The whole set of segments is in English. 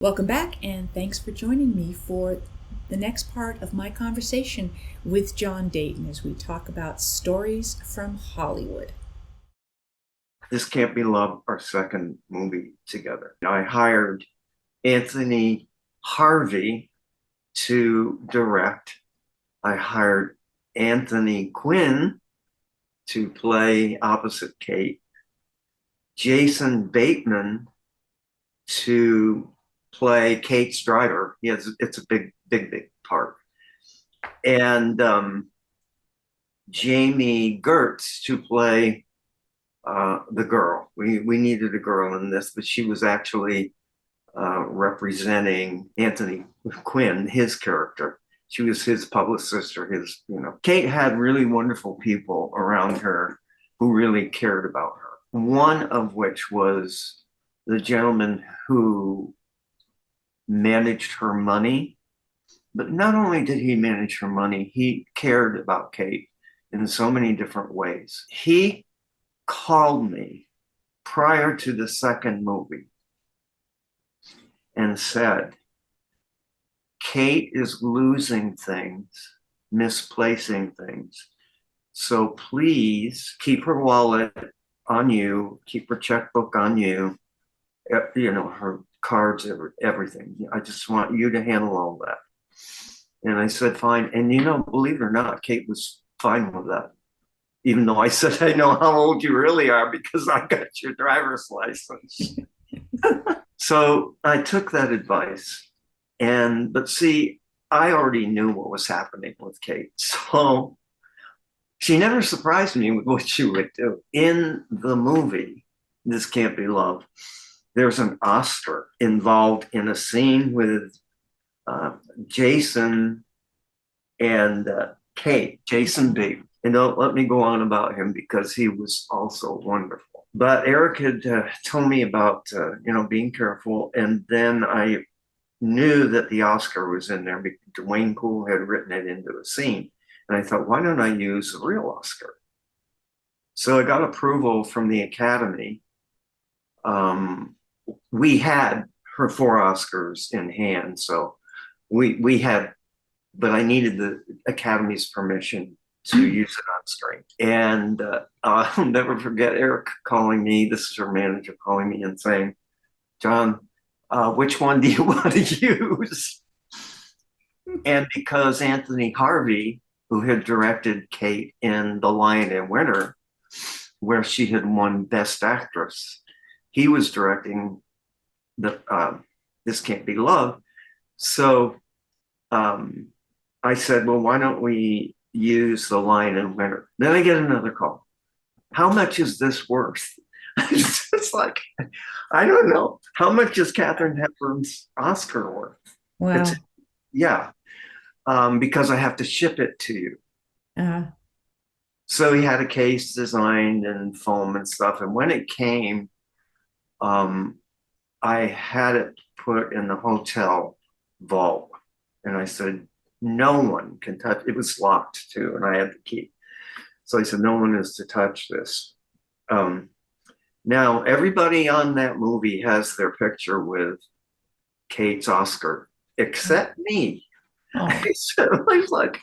Welcome back, and thanks for joining me for the next part of my conversation with John Dayton as we talk about stories from Hollywood. This Can't Be Love, our second movie together. I hired Anthony Harvey to direct. I hired Anthony Quinn to play opposite Kate, Jason Bateman to play Kate's driver. It's a big part. And Jamie Gertz to play the girl. We needed a girl in this, but she was actually representing Anthony Quinn, his character. She was his publicist or his. Kate had really wonderful people around her who really cared about her. One of which was the gentleman who managed her money. But not only did he manage her money, he cared about Kate in so many different ways. He called me prior to the second movie and said, Kate is losing things, misplacing things. So please keep her wallet on you, keep her checkbook on you, her cards, everything. I just want you to handle all that. And I said, fine. And believe it or not, Kate was fine with that. Even though I said, I know how old you really are because I got your driver's license. So I took that advice. But see, I already knew what was happening with Kate. So she never surprised me with what she would do. In the movie, This Can't Be Love, there's an Oscar involved in a scene with Jason and Kate, Jason B. And don't let me go on about him because he was also wonderful. But Eric had told me about, being careful. And then I knew that the Oscar was in there because Dwayne Poole had written it into a scene. And I thought, why don't I use the real Oscar? So I got approval from the Academy. We had her 4 Oscars in hand. So we had, but I needed the Academy's permission to use it on screen. And I'll never forget Eric calling me. This is her manager calling me and saying, John, which one do you want to use? And because Anthony Harvey, who had directed Kate in The Lion in Winter, where she had won Best Actress, he was directing This Can't Be Love. So I said, well, why don't we use The Lion in Winter? Then I get another call. How much is this worth? It's like, I don't know. How much is Katharine Hepburn's Oscar worth? It's, Wow. yeah, because I have to ship it to you. Uh, So he had a case designed and foam and stuff. And when it came, I had it put in the hotel vault. And I said, no one can touch it. Was locked too, and I had the key. So I said, no one is to touch this. Now, everybody on that movie has their picture with Kate's Oscar, except me. oh, So I was like,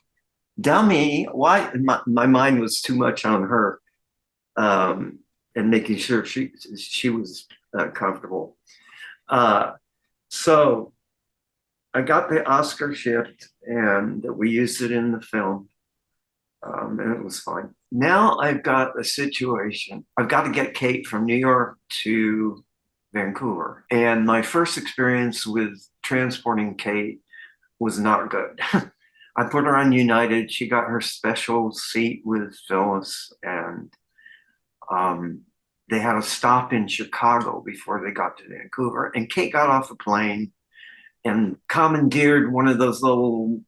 dummy, why? My mind was too much on her and making sure she was comfortable. So I got the Oscar shipped and we used it in the film. And it was fine. Now I've got a situation. I've got to get Kate from New York to Vancouver. And my first experience with transporting Kate was not good. I put her on United. She got her special seat with Phyllis, and they had a stop in Chicago before they got to Vancouver. And Kate got off the plane and commandeered one of those little,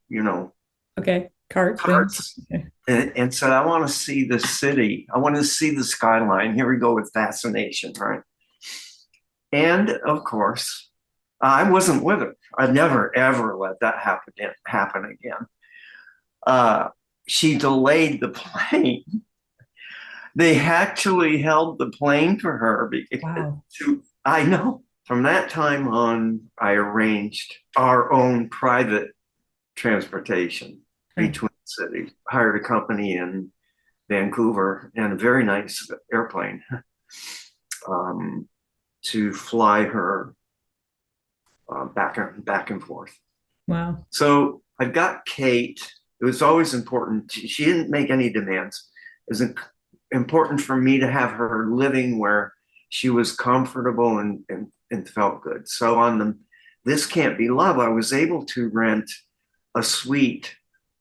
okay. Cart things. carts Okay. and said, I want to see the city. I want to see the skyline. Here we go with fascination, right? And of course, I wasn't with her. I'd never, ever let that happen again. She delayed the plane. They actually held the plane for her. Wow. I know. From that time on, I arranged our own private transportation between cities, hired a company in Vancouver and a very nice airplane to fly her back and forth. Wow. So I've got Kate. It was always important. She didn't make any demands. It was important for me to have her living where she was comfortable and felt good. So on the This Can't Be Love, I was able to rent a suite,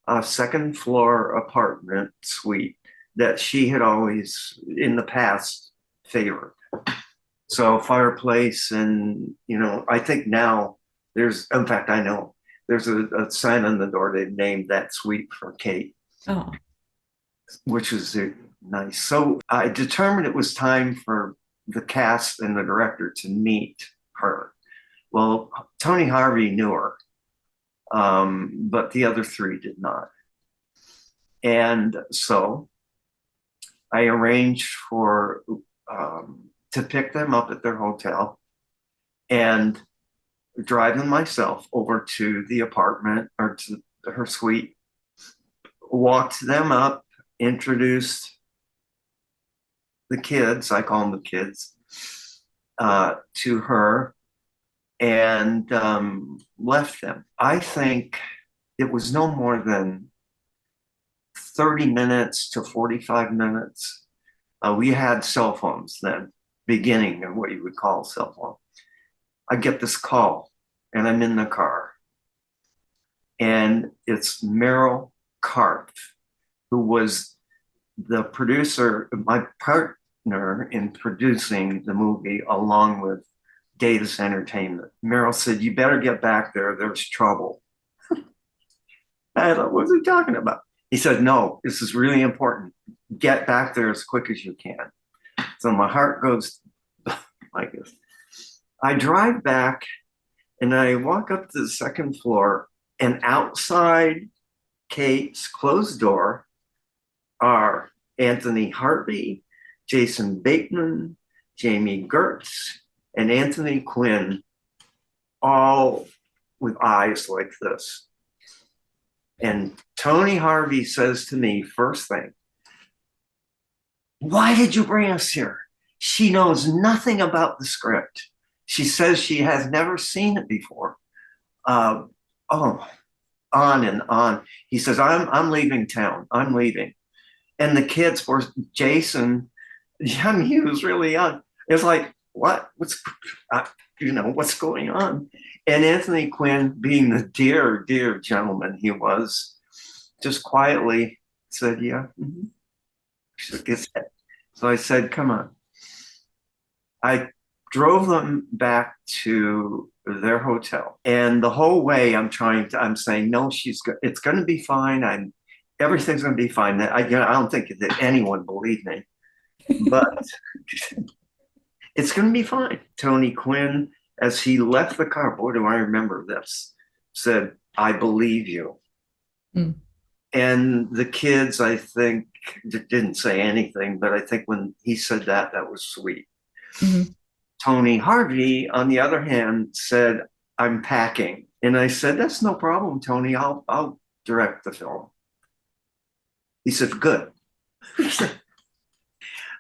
a second floor apartment suite that she had always in the past favored. So fireplace, and I think now in fact, I know there's a sign on the door. They've named that suite for Kate, Oh, which was nice. So I determined it was time for the cast and the director to meet her. Well, Tony Harvey knew her, but the other three did not. And so I arranged for to pick them up at their hotel and drive them myself over to the apartment or to her suite, walked them up, introduced the kids, I call them the kids, to her, and left them. I think it was no more than 30 minutes to 45 minutes. We had cell phones then, beginning of what you would call cell phone. I get this call and I'm in the car. And it's Meryl Karp, who was the producer, my partner in producing the movie along with Davis Entertainment. Meryl said, "You better get back there. There's trouble." I thought, what's he talking about? He said, "No, this is really important. Get back there as quick as you can." So my heart goes like this. I drive back and I walk up to the second floor, and outside Kate's closed door are Anthony Harvey, Jason Bateman, Jamie Gertz, and Anthony Quinn, all with eyes like this. And Tony Harvey says to me, first thing, "Why did you bring us here? She knows nothing about the script. She says she has never seen it before." On and on. He says, I'm leaving town. I'm leaving. And the kids were, Jason, he was really young. It was like, what's going on? And Anthony Quinn, being the dear, dear gentleman he was, just quietly said, "Yeah." Mm-hmm. Shook his head. So I said, "Come on." I drove them back to their hotel. And the whole way I'm saying, "No, it's going to be fine. Everything's going to be fine." I don't think that anyone believed me, but it's going to be fine. Tony Quinn, as he left the car, boy, do I remember this, said, "I believe you." Mm. And the kids, I think, didn't say anything, but I think when he said that was sweet. Mm-hmm. Tony Harvey, on the other hand, said, "I'm packing." And I said, "That's no problem, Tony. I'll direct the film." He said, "Good."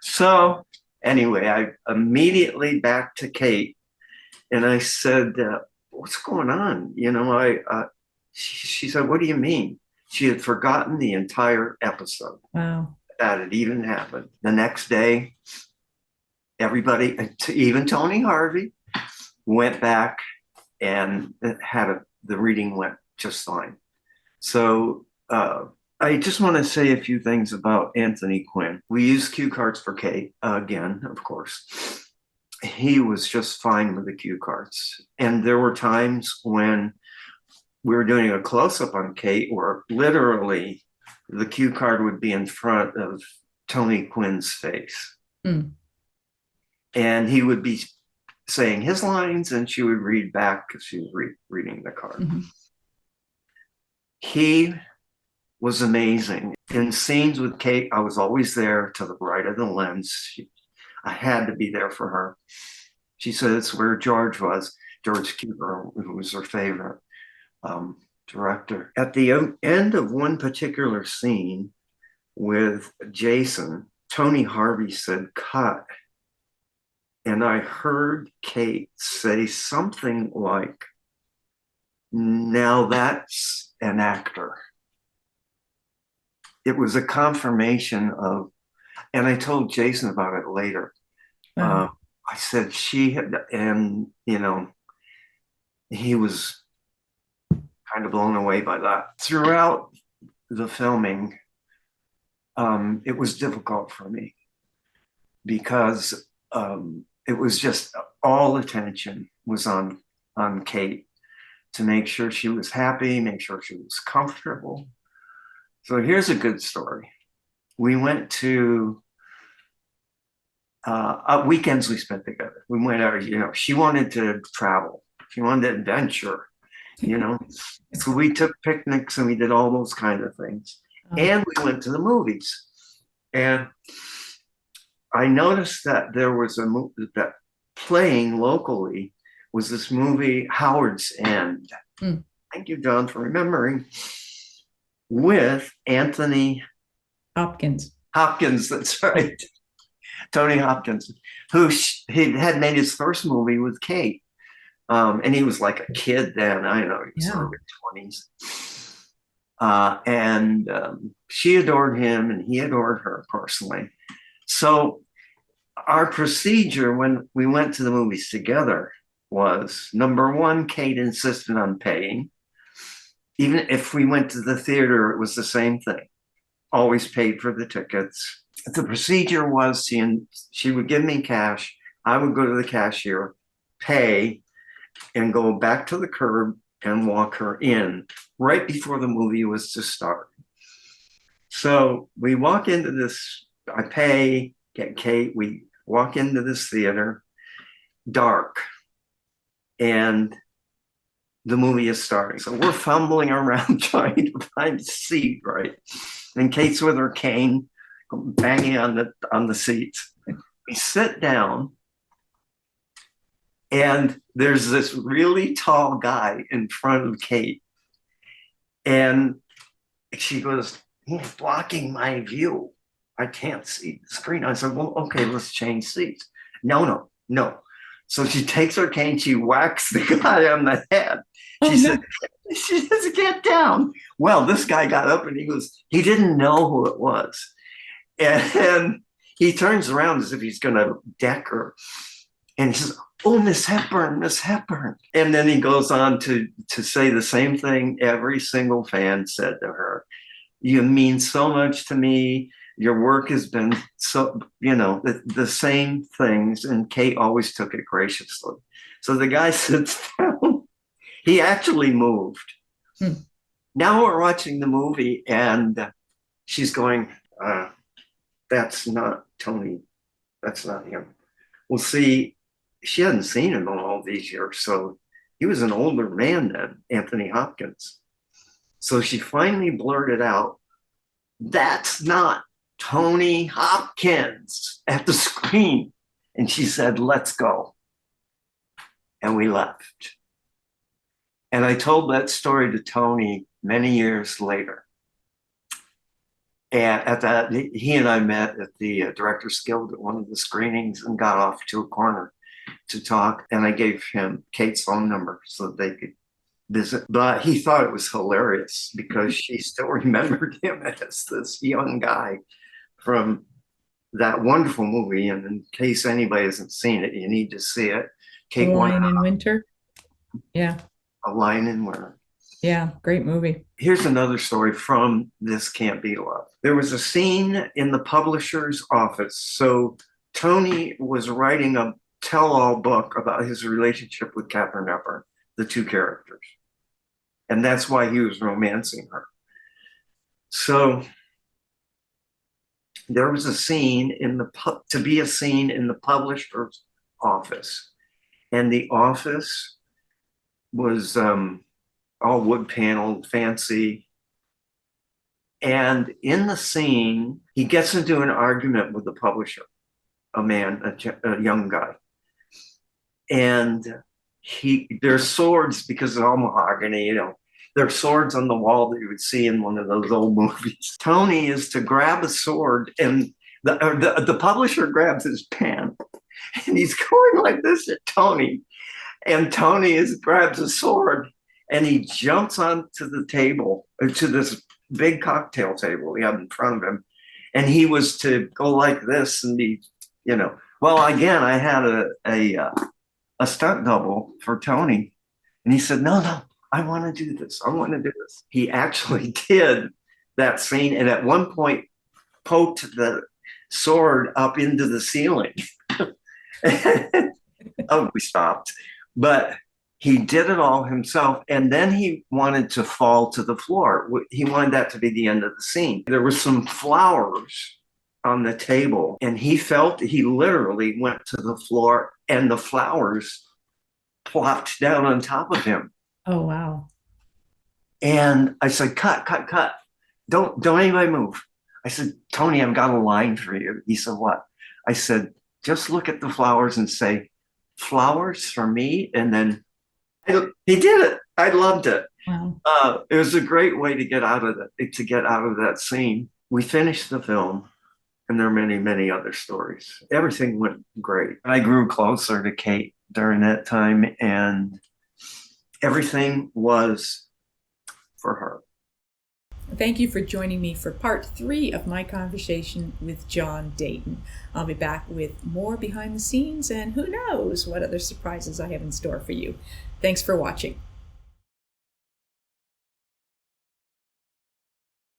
So anyway, I immediately back to Kate and I said, "What's going on?" She said, "What do you mean?" She had forgotten the entire episode. Wow. That had even happened. The next day, everybody, even Tony Harvey, went back and the reading went just fine. So I just want to say a few things about Anthony Quinn. We used cue cards for Kate again, of course. He was just fine with the cue cards. And there were times when we were doing a close-up on Kate where literally the cue card would be in front of Tony Quinn's face. Mm. And he would be saying his lines and she would read back because she was reading the card. Mm-hmm. He was amazing. In scenes with Kate, I was always there to the right of the lens. I had to be there for her. She said it's where George was, George Cukor, who was her favorite director. At the end of one particular scene with Jason, Tony Harvey said, "Cut." And I heard Kate say something like, "Now that's an actor." It was a confirmation of, and I told Jason about it later. Wow. I said she had, and he was kind of blown away by that. Throughout the filming, it was difficult for me because it was just all attention was on Kate to make sure she was happy, make sure she was comfortable. So here's a good story. We went to weekends we spent together. We went out, she wanted to travel. She wanted to adventure, So we took picnics and we did all those kind of things. And we went to the movies. And I noticed that there was a movie that playing locally was this movie, Howard's End. Thank you, John, for remembering. With Anthony Hopkins. Hopkins, that's right. Tony Hopkins, who he had made his first movie with Kate. And he was like a kid then. I don't know, he was early 20s. And she adored him and he adored her personally. So our procedure when we went to the movies together was, number one, Kate insisted on paying. Even if we went to the theater, it was the same thing. Always paid for the tickets. The procedure was she would give me cash. I would go to the cashier, pay, and go back to the curb and walk her in right before the movie was to start. So we walk into this, I pay, get Kate, we walk into this theater, dark, and the movie is starting. So we're fumbling around trying to find a seat, right? And Kate's with her cane, banging on the seats. We sit down, and there's this really tall guy in front of Kate. And she goes, "He's blocking my view. I can't see the screen." I said, "Well, okay, let's change seats." No. So she takes her cane, she whacks the guy on the head. She said, "Get down." Well, this guy got up and he didn't know who it was. And he turns around as if he's going to deck her. And he says, "Oh, Miss Hepburn, Miss Hepburn." And then he goes on to say the same thing every single fan said to her. "You mean so much to me. Your work has been so, the same things." And Kate always took it graciously. So the guy sits down. He actually moved. Now we're watching the movie and she's going, "That's not Tony. That's not him." Well, see, she hadn't seen him in all these years. So he was an older man then, Anthony Hopkins. So she finally blurted out, "That's not Tony Hopkins," at the screen. And she said, "Let's go." And we left. And I told that story to Tony many years later. And at that, he and I met at the Directors Guild at one of the screenings and got off to a corner to talk. And I gave him Kate's phone number so that they could visit. But he thought it was hilarious because she still remembered him as this young guy from that wonderful movie. And in case anybody hasn't seen it, you need to see it. Kate, A Lion in Winter. Yeah. A Lion in Winter. Yeah, great movie. Here's another story from This Can't Be Love. There was a scene in the publisher's office. So Tony was writing a tell-all book about his relationship with Katharine Hepburn, the two characters. And that's why he was romancing her. So there was a scene in the publisher's office. And the office was all wood paneled, fancy. And in the scene, he gets into an argument with the publisher, a young guy. and there's swords because it's all mahogany, there's swords on the wall that you would see in one of those old movies. Tony is to grab a sword, and the publisher grabs his pen, and he's going like this at Tony, and Tony grabs a sword, and he jumps onto the table, to this big cocktail table he had in front of him, and he was to go like this, and well, again, I had a stunt double for Tony, and he said, no, I want to do this. I want to do this. He actually did that scene, and at one point poked the sword up into the ceiling. Oh, we stopped. But he did it all himself, and then he wanted to fall to the floor. He wanted that to be the end of the scene. There were some flowers on the table, and he literally went to the floor, and the flowers plopped down on top of him. Oh, wow. And I said, cut. Don't anybody move. I said, Tony, I've got a line for you. He said, what? I said, just look at the flowers and say, flowers for me. And then he did it. I loved it. Wow. It was a great way to get out of that scene. We finished the film, and there are many, many other stories. Everything went great. I grew closer to Kate during that time, and everything was for her. Thank you for joining me for part 3 of my conversation with John Dayton. I'll be back with more behind the scenes, and who knows what other surprises I have in store for you. Thanks for watching.